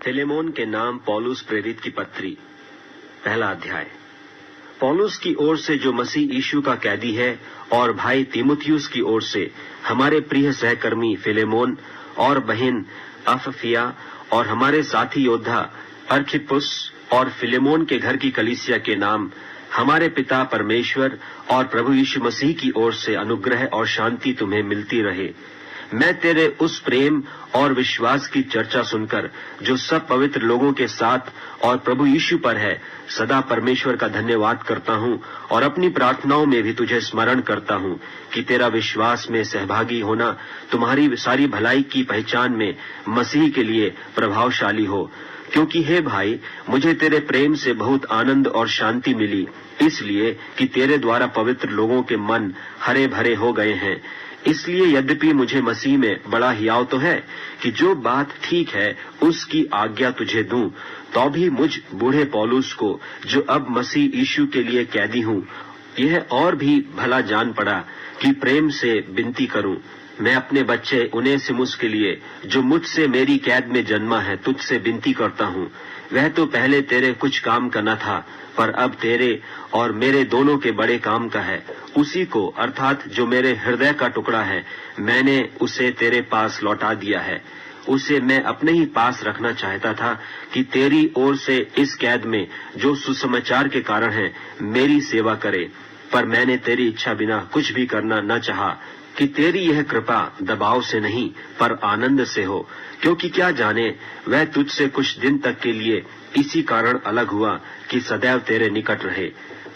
Philemon के नाम पौलुस प्रेरित की पत्री, पहला अध्याय। पौलुस की ओर से जो मसीह यीशु का कैदी है और भाई तीमुथियुस की ओर से हमारे प्रिय सहकर्मी फिलेमोन और बहन अफफिया और हमारे साथी योद्धा अर्खिप्पुस और फिलेमोन के घर की कलीसिया के नाम हमारे पिता परमेश्वर और प्रभु यीशु मसीह की ओर से अनुग्रह और शांति तुम्हें मिलती रहे। मैं तेरे उस प्रेम और विश्वास की चर्चा सुनकर जो सब पवित्र लोगों के साथ और प्रभु यीशु पर है, सदा परमेश्वर का धन्यवाद करता हूं और अपनी प्रार्थनाओं में भी तुझे स्मरण करता हूं कि तेरा विश्वास में सहभागी होना तुम्हारी सारी भलाई की पहचान में मसीह के लिए प्रभावशाली हो। क्योंकि हे भाई, मुझे तेरे प्रेम से बहुत आनंद और शांति मिली, इसलिए कि तेरे द्वारा पवित्र लोगों के मन हरे भरे हो गए हैं। इसलिए यद्यपि मुझे मसीह में बड़ा हियाव तो है कि जो बात ठीक है उसकी आज्ञा तुझे दूं, तो भी मुझ बूढ़े पौलुस को, जो अब मसीह यीशु के लिए कैदी हूं, यह और भी भला जान पड़ा कि प्रेम से विनती करूं। मैं अपने बच्चे उनेसिमुस के लिए, जो मुझसे मेरी कैद में जन्मा है, तुझसे विनती करता हूं। वह तो पहले तेरे कुछ काम का न था, पर अब तेरे और मेरे दोनों के बड़े काम का है। उसी को, अर्थात जो मेरे हृदय का टुकड़ा है, मैंने उसे तेरे पास लौटा दिया है। उसे मैं अपने ही पास रखना चाहता था कि तेरी ओर से इस कैद में जो सुसमाचार के कारण है मेरी सेवा करे, पर मैंने तेरी इच्छा बिना कुछ भी करना न चाहा कि तेरी यह कृपा दबाव से नहीं पर आनंद से हो। क्योंकि क्या जाने, वह तुझसे कुछ दिन तक के लिए इसी कारण अलग हुआ कि सदैव तेरे निकट रहे।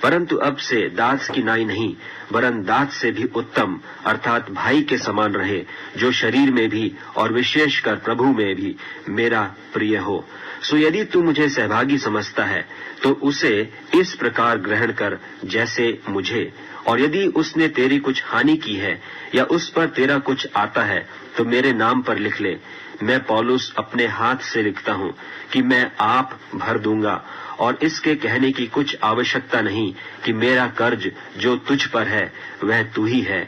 परंतु अब से दास की नाई नहीं, वरन दास से भी उत्तम, अर्थात भाई के समान रहे, जो शरीर में भी और विशेषकर प्रभु में भी मेरा प्रिय हो। सो यदि तू मुझे सहभागी समझता है तो उसे इस प्रकार ग्रहण कर जैसे मुझे, और यदि उसने तेरी कुछ हानि की है या उस पर तेरा कुछ आता है तो मेरे नाम पर लिख ले। मैं पौलुस अपने हाथ से लिखता हूं कि मैं आप भर दूंगा, और इसके कहने की कुछ आवश्यकता नहीं कि मेरा कर्ज जो तुझ पर है वह तू ही है।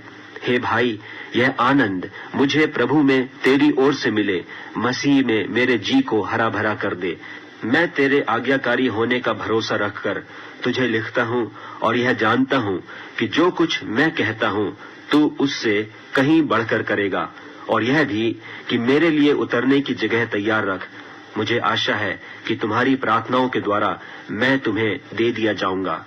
हे भाई, यह आनंद मुझे प्रभु में तेरी ओर से मिले, मसीह में मेरे जी को हरा भरा कर दे। मैं तेरे आज्ञाकारी होने का भरोसा रखकर तुझे लिखता हूं और यह जानता हूं कि जो कुछ मैं कहता हूं तू उससे कहीं बढ़कर करेगा, और यह भी कि मेरे लिए उतरने की जगह तैयार रख। मुझे आशा है कि तुम्हारी प्रार्थनाओं के द्वारा मैं तुम्हें दे दिया जाऊंगा।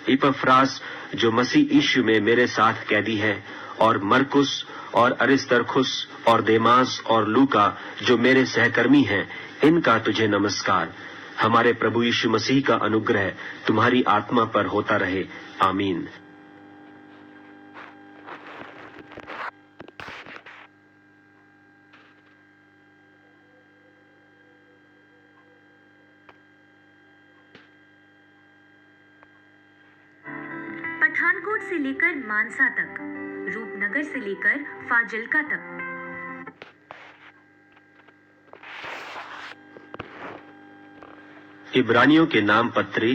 इपफ्रास, जो मसीह यीशु में मेरे साथ कैदी है, और मरकुस और अरिस्तर्खुस और देमास और लूका, जो मेरे सहकर्मी हैं, इनका तुझे नमस्कार। हमारे प्रभु यीशु मसीह का अनुग्रह तुम्हारी आत्मा पर होता रहे। आमीन। पठानकोट से लेकर मानसा तक, रूपनगर से लेकर फाजिल्का तक। इब्रानियों के नाम पत्री,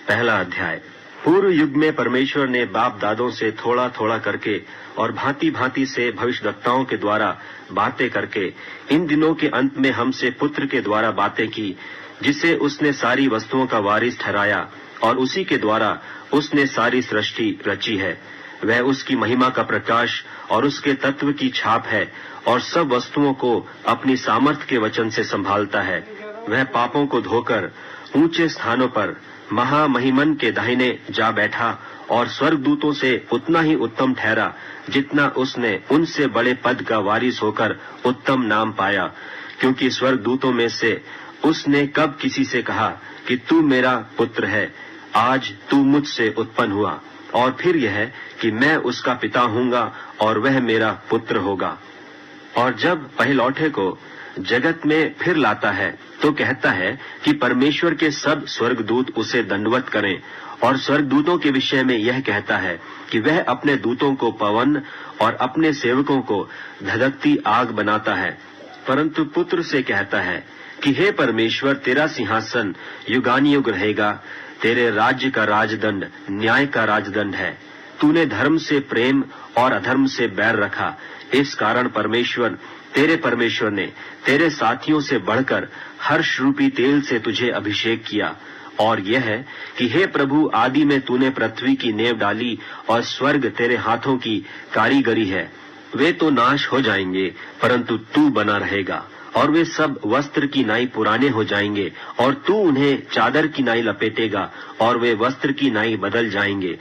पहला अध्याय। पूर्व युग में परमेश्वर ने बाप दादों से थोड़ा थोड़ा करके और भांति भांति से भविष्यद्वक्ताओं के द्वारा बातें करके इन दिनों के अंत में हमसे पुत्र के द्वारा बातें की, जिसे उसने सारी वस्तुओं का वारिस ठहराया और उसी के द्वारा उसने सारी सृष्टि रची है। वह उसकी महिमा का प्रकाश और उसके तत्व की छाप है, और सब वस्तुओं को अपनी सामर्थ के वचन से संभालता है। वह पापों को धोकर ऊंचे स्थानों पर महामहिमन के दाहिने जा बैठा, और स्वर्गदूतों से उतना ही उत्तम ठहरा जितना उसने उनसे बड़े पद का वारिस होकर उत्तम नाम पाया। क्योंकि स्वर्गदूतों में से उसने कब किसी से कहा कि तू मेरा पुत्र है, आज तू मुझसे उत्पन्न हुआ, और फिर यह कि मैं उसका पिता हूँगा और वह मेरा पुत्र होगा। और जब पहिलौठे को जगत में फिर लाता है तो कहता है कि परमेश्वर के सब स्वर्गदूत उसे दंडवत करें, और स्वर्गदूतों के विषय में यह कहता है कि वह अपने दूतों को पवन और अपने सेवकों को धधकती आग बनाता है। परंतु पुत्र से कहता है कि हे परमेश्वर, तेरा सिंहासन युगानुयुग रहेगा, तेरे राज्य का राजदंड न्याय का राजदंड है। तूने धर्म से प्रेम और अधर्म से बैर रखा, इस कारण परमेश्वर, तेरे परमेश्वर ने तेरे साथियों से बढ़कर हर्ष रूपी तेल से तुझे अभिषेक किया, और यह है कि हे प्रभु, आदि में तूने पृथ्वी की नेव डाली और स्वर्ग तेरे हाथों की कारीगरी है। वे तो नाश हो जाएंगे, परंतु तू बना रहेगा, और वे सब वस्त्र की नाई पुराने हो जाएंगे, और तू उन्हें चादर की नाई लपेटेगा, और वे वस्त्र की नाई बदल जाएंगे,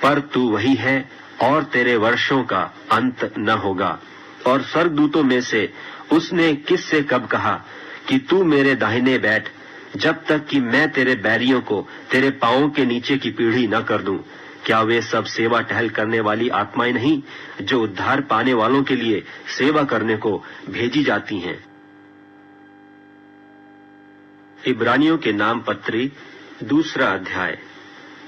पर तू वही है, और तेरे वर्षों का अंत न होगा। और स्वर्गदूतों में से उसने किससे कब कहा कि तू मेरे दाहिने बैठ, जब तक कि मैं तेरे बैरियों को तेरे पांवों के नीचे की पीढ़ी न कर दूं? क्या वे सब सेवा टहल करने वाली आत्माएं नहीं, जो उद्धार पाने वालों के लिए सेवा करने को भेजी जाती हैं? इब्रानियों के नाम पत्री, 2 अध्याय।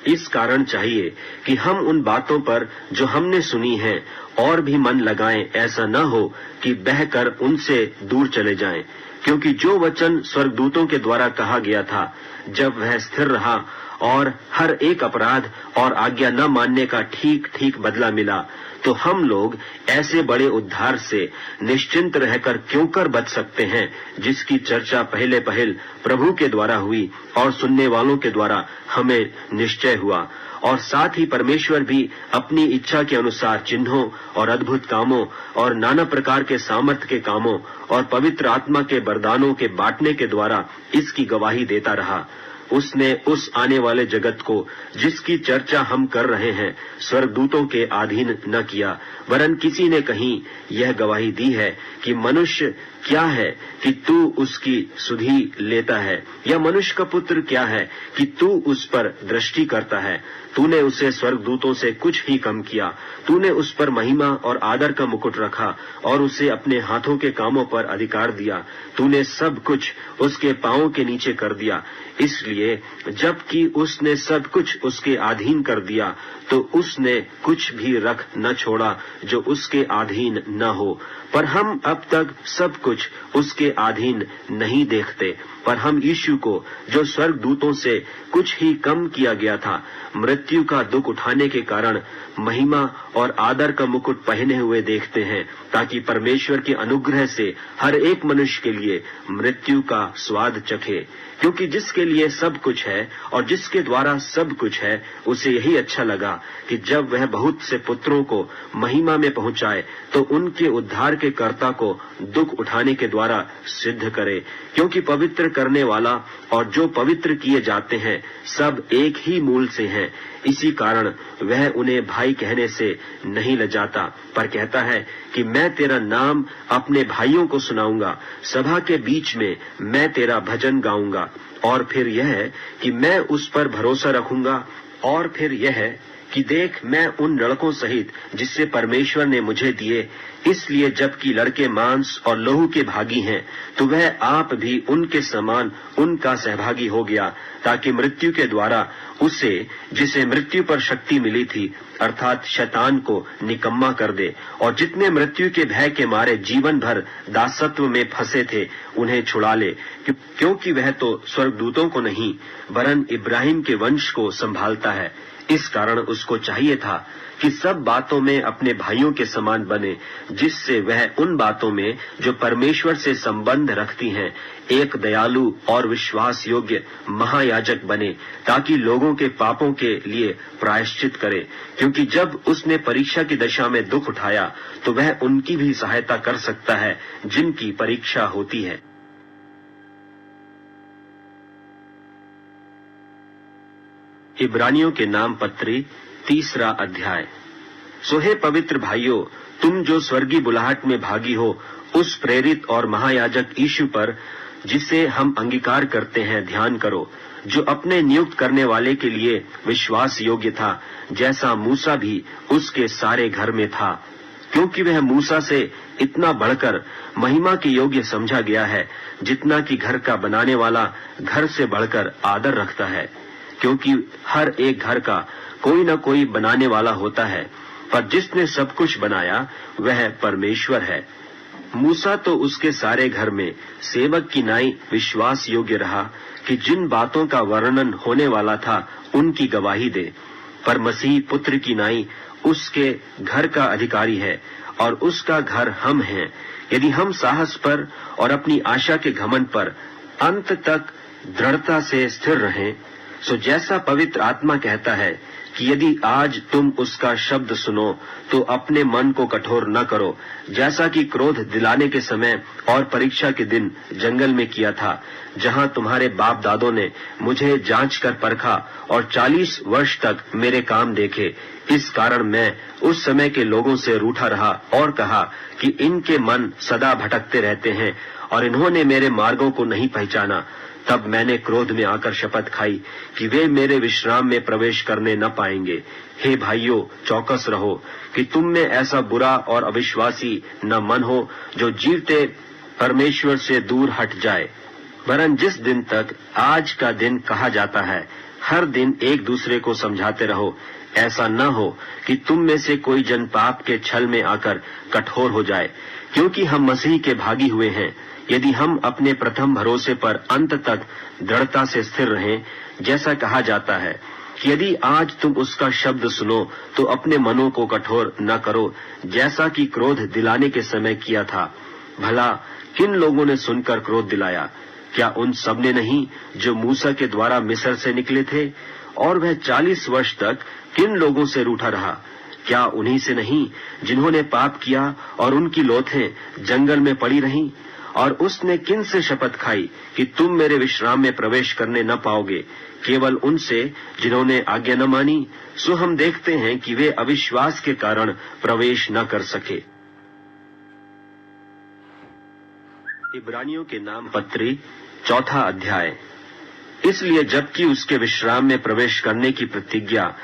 इस कारण चाहिए कि हम उन बातों पर जो हमने सुनी है और भी मन लगाएं, ऐसा न हो कि बहकर उनसे दूर चले जाएं। क्योंकि जो वचन स्वर्गदूतों के द्वारा कहा गया था, जब वह स्थिर रहा और हर एक अपराध और आज्ञा न मानने का ठीक ठीक बदला मिला, तो हम लोग ऐसे बड़े उद्धार से निश्चिंत रहकर क्यों कर बच सकते हैं, जिसकी चर्चा पहले प्रभु के द्वारा हुई और सुनने वालों के द्वारा हमें निश्चय हुआ। और साथ ही परमेश्वर भी अपनी इच्छा के अनुसार चिन्हों और अद्भुत कामों और नाना प्रकार के सामर्थ्य के कामों और पवित्र आत्मा के वरदानों के बांटने के द्वारा इसकी गवाही देता रहा। उसने उस आने वाले जगत को, जिसकी चर्चा हम कर रहे हैं, स्वर्गदूतों के अधीन न किया, वरन किसी ने कहीं यह गवाही दी है कि मनुष्य क्या है कि तू उसकी सुधि लेता है, या मनुष्य का पुत्र क्या है कि तू उस पर दृष्टि करता है। तूने उसे स्वर्गदूतों से कुछ ही कम किया। तूने उस पर महिमा और आदर का मुकुट रखा और उसे अपने हाथों के कामों पर अधिकार दिया। तूने सब कुछ उसके पांवों के नीचे कर दिया। इसलिए जबकि उसने सब कुछ उसके अधीन कर दिया, तो उसने कुछ भी रख न छोड़ा जो उसके अधीन न हो। पर हम अब तक सब कुछ उसके अधीन नहीं देखते, पर हम यीशु को, जो स्वर्गदूतों से कुछ ही कम किया गया था, मृत्यु का दुख उठाने के कारण महिमा और आदर का मुकुट पहने हुए देखते हैं, ताकि परमेश्वर के अनुग्रह से हर एक मनुष्य के लिए मृत्यु का स्वाद चखे। क्योंकि जिसके लिए सब कुछ है और जिसके द्वारा सब कुछ है, उसे यही अच्छा लगा कि जब वह बहुत से पुत्रों को महिमा में पहुंचाए, तो उनके उद्धार के कर्ता को दुख उठाने के द्वारा सिद्ध करे। क्योंकि पवित्र करने वाला और जो पवित्र किए जाते हैं, सब एक ही मूल से हैं। इसी कारण वह उन्हें भाई कहने से नहीं लजाता, पर कहता है कि मैं तेरा नाम अपने भाइयों को सुनाऊंगा, सभा के बीच में मैं तेरा भजन गाऊंगा। और फिर यह है कि मैं उस पर भरोसा रखूंगा। और फिर यह है कि देख, मैं उन लड़कों सहित जिससे परमेश्वर ने मुझे दिए, इसलिए जबकि लड़के मांस और लहू के भागी हैं, तो वह आप भी उनके समान उनका सहभागी हो गया, ताकि मृत्यु के द्वारा उसे, जिसे मृत्यु पर शक्ति मिली थी, अर्थात शैतान को निकम्मा कर दे, और जितने मृत्यु के भय के मारे जीवन भर दासत्व में फंसे थे, उन्हें छुड़ा ले। क्योंकि वह तो स्वर्गदूतों को नहीं, वरन इब्राहिम के वंश को संभालता है। इस कारण उसको चाहिए था कि सब बातों में अपने भाइयों के समान बने, जिससे वह उन बातों में जो परमेश्वर से संबंध रखती हैं, एक दयालु और विश्वास योग्य महायाजक बने, ताकि लोगों के पापों के लिए प्रायश्चित करे। क्योंकि जब उसने परीक्षा की दशा में दुख उठाया, तो वह उनकी भी सहायता कर सकता है जिनकी परीक्षा होती है। इब्रानियों के नाम पत्री, 3 अध्याय। सो हे पवित्र भाइयों, तुम जो स्वर्गीय बुलाहट में भागी हो, उस प्रेरित और महायाजक यीशु पर, जिसे हम अंगीकार करते हैं, ध्यान करो, जो अपने नियुक्त करने वाले के लिए विश्वास योग्य था, जैसा मूसा भी उसके सारे घर में था। क्योंकि वह मूसा से इतना बढ़कर महिमा के योग्य समझा गया है, जितना कि घर का बनाने वाला घर से बढ़कर आदर रखता है। क्योंकि हर एक घर का कोई न कोई बनाने वाला होता है, पर जिसने सब कुछ बनाया वह परमेश्वर है। मूसा तो उसके सारे घर में सेवक की नाई विश्वास योग्य रहा कि जिन बातों का वर्णन होने वाला था उनकी गवाही दे। पर मसीह पुत्र की नाई उसके घर का अधिकारी है, और उसका घर हम हैं, यदि हम साहस पर और अपनी आशा के घमंड पर अंत तक दृढ़ता से स्थिर रहें, सो जैसा पवित्र आत्मा कहता है कि यदि आज तुम उसका शब्द सुनो तो अपने मन को कठोर न करो, जैसा कि क्रोध दिलाने के समय और परीक्षा के दिन जंगल में किया था, जहां तुम्हारे बाप दादों ने मुझे जांच कर परखा और 40 वर्ष तक मेरे काम देखे। इस कारण मैं उस समय के लोगों से रूठा रहा और कहा कि इनके मन सदा भटकते रहते हैं और इन्होंने मेरे मार्गों को नहीं पहचाना। तब मैंने क्रोध में आकर शपथ खाई कि वे मेरे विश्राम में प्रवेश करने न पाएंगे। हे भाइयों, चौकस रहो कि तुम में ऐसा बुरा और अविश्वासी न मन हो जो जीवते परमेश्वर से दूर हट जाए। वरन जिस दिन तक आज का दिन कहा जाता है, हर दिन एक दूसरे को समझाते रहो, ऐसा न हो कि तुम में से कोई जन पाप के छल में आकर कठोर हो जाए, क्योंकि हम मसीह के भागी हुए हैं। यदि हम अपने प्रथम भरोसे पर अंत तक दृढ़ता से स्थिर रहें, जैसा कहा जाता है कि यदि आज तुम उसका शब्द सुनो तो अपने मनों को कठोर न करो, जैसा कि क्रोध दिलाने के समय किया था। भला किन लोगों ने सुनकर क्रोध दिलाया? क्या उन सब ने नहीं जो मूसा के द्वारा मिस्र से निकले थे? और वह 40 वर्ष तक किन लोगों से रूठा रहा? क्या उन्हीं से नहीं जिन्होंने पाप किया और उनकी लोथें जंगल में पड़ी रहीं? और उसने किन से शपथ खाई कि तुम मेरे विश्राम में प्रवेश करने न पाओगे? केवल उनसे जिन्होंने आज्ञा न मानी। सो हम देखते हैं कि वे अविश्वास के कारण प्रवेश न कर सके। इब्रानियों के नाम पत्री 4 अध्याय। इसलिए जबकि उसके विश्राम में प्रवेश करने की प्रतिज्ञा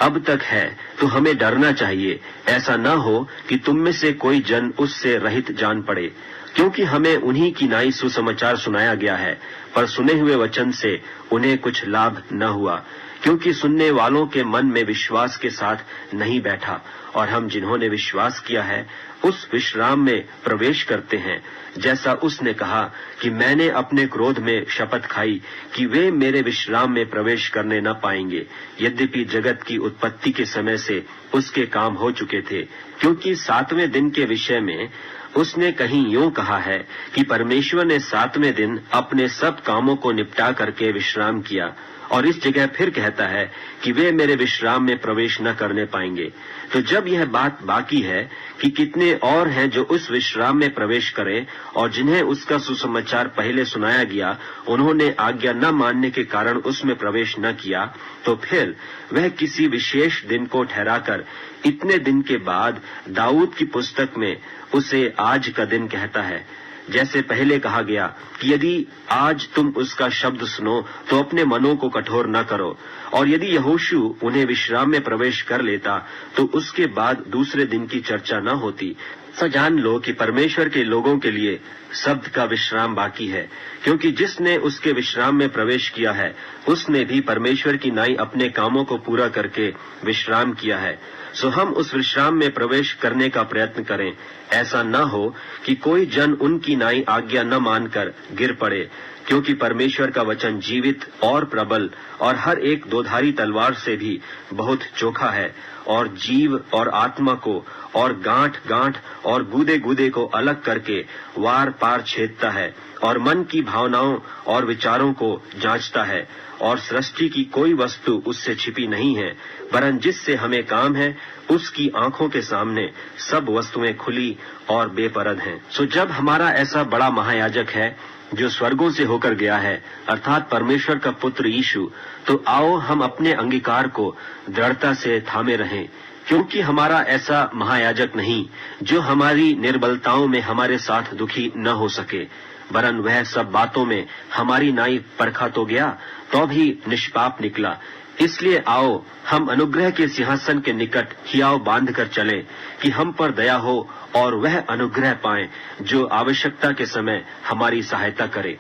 अब तक है, तो हमें डरना चाहिए, ऐसा न हो कि तुम में से कोई जन उससे रहित जान पड़े। क्योंकि हमें उन्हीं की नाई सुसमाचार सुनाया गया है, पर सुने हुए वचन से उन्हें कुछ लाभ न हुआ, क्योंकि सुनने वालों के मन में विश्वास के साथ नहीं बैठा। और हम जिन्होंने विश्वास किया है उस विश्राम में प्रवेश करते हैं, जैसा उसने कहा कि मैंने अपने क्रोध में शपथ खाई कि वे मेरे विश्राम में प्रवेश करने न पाएंगे, यद्यपि जगत की उत्पत्ति के समय से उसके काम हो चुके थे। क्योंकि 7वें दिन के विषय में उसने कहीं यूं कहा है कि परमेश्वर ने 7वें दिन अपने सब कामों को निपटा करके विश्राम किया, और इस जगह फिर कहता है कि वे मेरे विश्राम में प्रवेश न करने पाएंगे। तो जब यह बात बाकी है कि कितने और हैं जो उस विश्राम में प्रवेश करें, और जिन्हें उसका सुसमाचार पहले सुनाया गया उन्होंने आज्ञा न मानने के कारण उसमें प्रवेश न किया, तो फिर वह किसी विशेष दिन को ठहराकर इतने दिन के बाद दाऊद की पुस्तक में उसे आज का दिन कहता है। जैसे पहले कहा गया कि यदि आज तुम उसका शब्द सुनो तो अपने मनों को कठोर न करो। और यदि यहोशू उन्हें विश्राम में प्रवेश कर लेता तो उसके बाद दूसरे दिन की चर्चा न होती। सो जान लो कि परमेश्वर के लोगों के लिए शब्द का विश्राम बाकी है, क्योंकि जिसने उसके विश्राम में प्रवेश किया है उसने भी परमेश्वर की नाई अपने कामों को पूरा करके विश्राम किया है। सो हम उस विश्राम में प्रवेश करने का प्रयत्न करें, ऐसा न हो कि कोई जन उनकी नाई आज्ञा न मानकर गिर पड़े। क्योंकि परमेश्वर का वचन जीवित और प्रबल और हर एक दोधारी तलवार से भी बहुत चोखा है, और जीव और आत्मा को और गांठ गांठ और गूदे गूदे को अलग करके वार पार छेदता है, और मन की भावनाओं और विचारों को जांचता है। और सृष्टि की कोई वस्तु उससे छिपी नहीं है, वरन जिससे हमें काम है उसकी आंखों के सामने सब वस्तुएं खुली और बेपरद हैं। सो जब हमारा ऐसा बड़ा महायाजक है जो स्वर्गों से होकर गया है, अर्थात परमेश्वर का पुत्र यीशु, तो आओ हम अपने अंगीकार को दृढ़ता से थामे रहें। क्योंकि हमारा ऐसा महायाजक नहीं जो हमारी निर्बलताओं में हमारे साथ दुखी न हो सके, वरन वह सब बातों में हमारी नाई परखा तो गया, तो भी निष्पाप निकला। इसलिए आओ हम अनुग्रह के सिंहासन के निकट हियाव बांध कर चलें कि हम पर दया हो और वह अनुग्रह पाएं जो आवश्यकता के समय हमारी सहायता करे।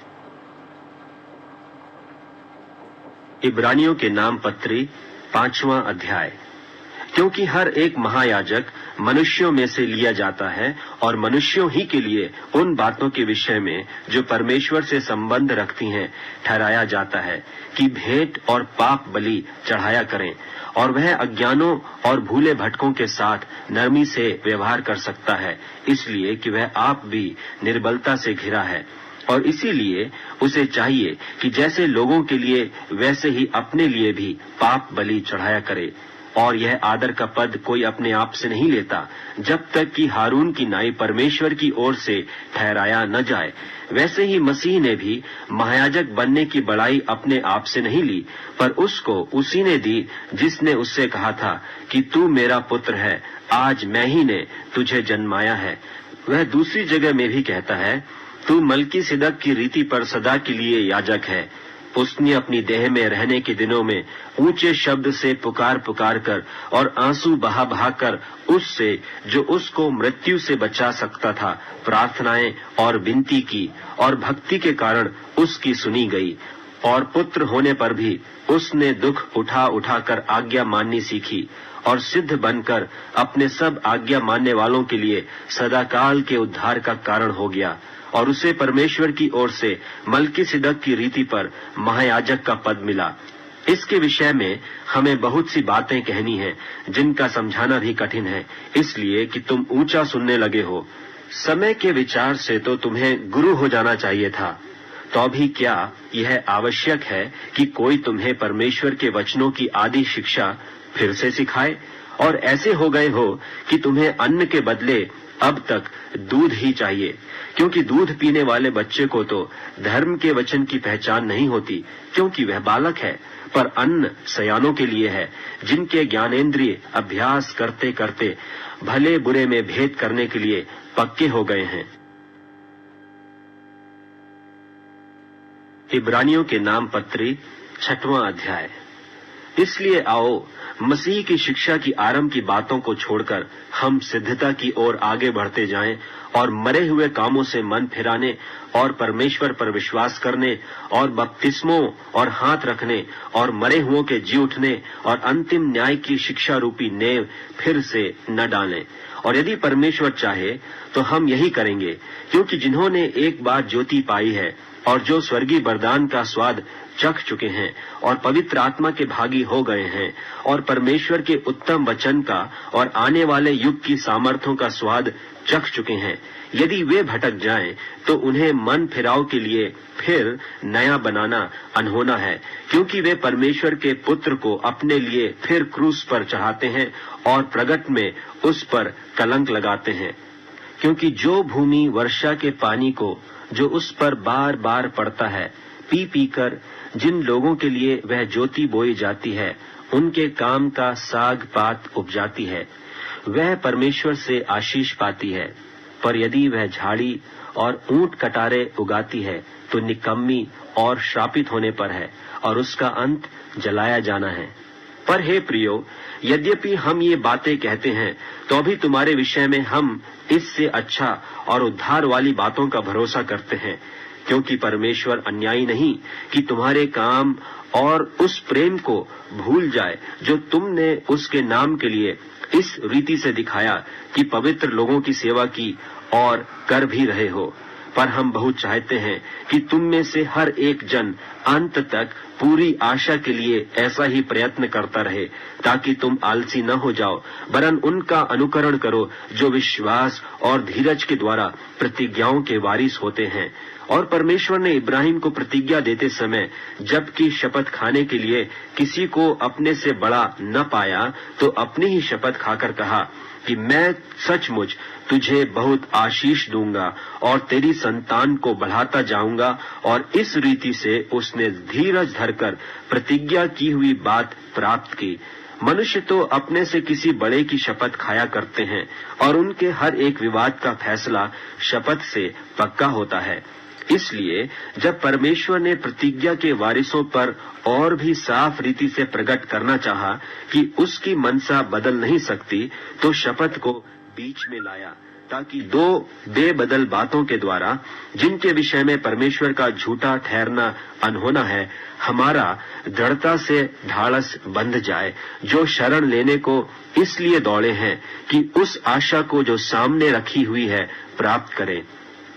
इब्रानियों के नाम पत्री 5वां अध्याय। क्योंकि हर एक महायाजक मनुष्यों में से लिया जाता है और मनुष्यों ही के लिए उन बातों के विषय में जो परमेश्वर से संबंध रखती हैं ठहराया जाता है कि भेंट और पाप बलि चढ़ाया करें, और वह अज्ञानों और भूले भटकों के साथ नरमी से व्यवहार कर सकता है, इसलिए कि वह आप भी निर्बलता से घिरा है। और इसीलिए उसे चाहिए कि जैसे लोगों के लिए वैसे ही अपने लिए भी पाप बलि चढ़ाया करे। और यह आदर का पद कोई अपने आप से नहीं लेता, जब तक कि हारून की नाई परमेश्वर की ओर से ठहराया न जाए। वैसे ही मसीह ने भी महायाजक बनने की बड़ाई अपने आप से नहीं ली, पर उसको उसी ने दी जिसने उससे कहा था कि तू मेरा पुत्र है, आज मैं ही ने तुझे जन्माया है। वह दूसरी जगह में भी कहता है, तू मलकीसिदक की रीति पर सदा के लिए याजक है। उसने अपनी देह में रहने के दिनों में ऊंचे शब्द से पुकार पुकार कर और आंसू बहा बहा कर उससे जो उसको मृत्यु से बचा सकता था प्रार्थनाएं और विनती की, और भक्ति के कारण उसकी सुनी गई। और पुत्र होने पर भी उसने दुख उठा उठा कर आज्ञा माननी सीखी, और सिद्ध बनकर अपने सब आज्ञा मानने वालों के लिए सदाकाल के उद्धार का कारण हो गया। और उसे परमेश्वर की ओर से मलकीसिदक की रीति पर महायाजक का पद मिला। इसके विषय में हमें बहुत सी बातें कहनी हैं, जिनका समझाना भी कठिन है, इसलिए कि तुम ऊंचा सुनने लगे हो। समय के विचार से तो तुम्हें गुरु हो जाना चाहिए था, तो भी क्या यह आवश्यक है कि कोई तुम्हें परमेश्वर के वचनों की आदि शिक्षा फिर से सिखाए? और ऐसे हो गए हो कि तुम्हें अन्न के बदले अब तक दूध ही चाहिए, क्योंकि दूध पीने वाले बच्चे को तो धर्म के वचन की पहचान नहीं होती, क्योंकि वह बालक है। पर अन्न सयानों के लिए है, जिनके ज्ञानेंद्रिय अभ्यास करते करते भले बुरे में भेद करने के लिए पक्के हो गए हैं। इब्रानियों के नाम पत्री 6वां अध्याय। इसलिए आओ, मसीह की शिक्षा की आरंभ की बातों को छोड़कर हम सिद्धता की ओर आगे बढ़ते जाएं और मरे हुए कामों से मन फिराने और परमेश्वर पर विश्वास करने और बपतिस्मों और हाथ रखने और मरे हुओं के जी उठने और अंतिम न्याय की शिक्षा रूपी नेव फिर से न डालें। और यदि परमेश्वर चाहे तो हम यही करेंगे, क्योंकि जिन्होंने एक बार ज्योति पाई है और जो स्वर्गीय वरदान का स्वाद चख चुके हैं और पवित्र आत्मा के भागी हो गए हैं और परमेश्वर के उत्तम वचन का और आने वाले युग की सामर्थ्यों का स्वाद चख चुके हैं, यदि वे भटक जाएं तो उन्हें मन फिराव के लिए फिर नया बनाना अनहोना है, क्योंकि वे परमेश्वर के पुत्र को अपने लिए फिर क्रूस पर चढ़ाते हैं और प्रगट में उस पर कलंक लगाते हैं। क्योंकि जो भूमि वर्षा के पानी को जो उस पर बार बार पड़ता है पी पी कर जिन लोगों के लिए वह ज्योति बोई जाती है उनके काम का साग पात उपजाती है, वह परमेश्वर से आशीष पाती है। पर यदि वह झाड़ी और ऊंट कटारे उगाती है तो निकम्मी और श्रापित होने पर है और उसका अंत जलाया जाना है। पर हे प्रियो, यद्यपि हम ये बातें कहते हैं तो भी तुम्हारे विषय में हम इससे अच्छा और उद्धार वाली बातों का भरोसा करते हैं, क्योंकि परमेश्वर अन्यायी नहीं कि तुम्हारे काम और उस प्रेम को भूल जाए जो तुमने उसके नाम के लिए इस रीति से दिखाया कि पवित्र लोगों की सेवा की और कर भी रहे हो। पर हम बहुत चाहते हैं कि तुम में से हर एक जन अंत तक पूरी आशा के लिए ऐसा ही प्रयत्न करता रहे, ताकि तुम आलसी न हो जाओ, वरन उनका अनुकरण करो जो विश्वास और धीरज के द्वारा प्रतिज्ञाओं के वारिस होते हैं। और परमेश्वर ने इब्राहिम को प्रतिज्ञा देते समय जबकि शपथ खाने के लिए किसी को अपने से बड़ा न पाया, तो अपनी ही शपथ खाकर कहा कि मैं सचमुच तुझे बहुत आशीष दूंगा और तेरी संतान को बढ़ाता जाऊंगा। और इस रीति से उसने धीरज धरकर प्रतिज्ञा की हुई बात प्राप्त की। मनुष्य तो अपने से किसी बड़े की शपथ खाया करते हैं और उनके हर एक विवाद का फैसला शपथ से पक्का होता है। इसलिए जब परमेश्वर ने प्रतिज्ञा के वारिसों पर और भी साफ रीति से प्रकट करना चाहा कि उसकी मनसा बदल नहीं सकती, तो शपथ को बीच में लाया, ताकि दो बेबदल बातों के द्वारा, जिनके विषय में परमेश्वर का झूठा ठहरना अनहोना है, हमारा दृढ़ता से ढाढ़स बंध जाए, जो शरण लेने को इसलिए दौड़े हैं कि उस आशा को जो सामने रखी हुई है प्राप्त करें।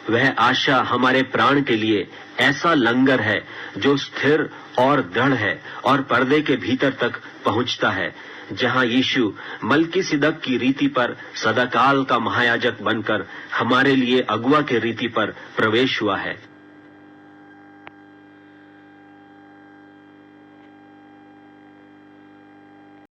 वह आशा हमारे प्राण के लिए ऐसा लंगर है जो स्थिर और दृढ़ है और पर्दे के भीतर तक पहुंचता है, जहां यीशु मलकीसिदक की रीति पर सदाकाल का महायाजक बनकर हमारे लिए अगुआ के रीति पर प्रवेश हुआ है।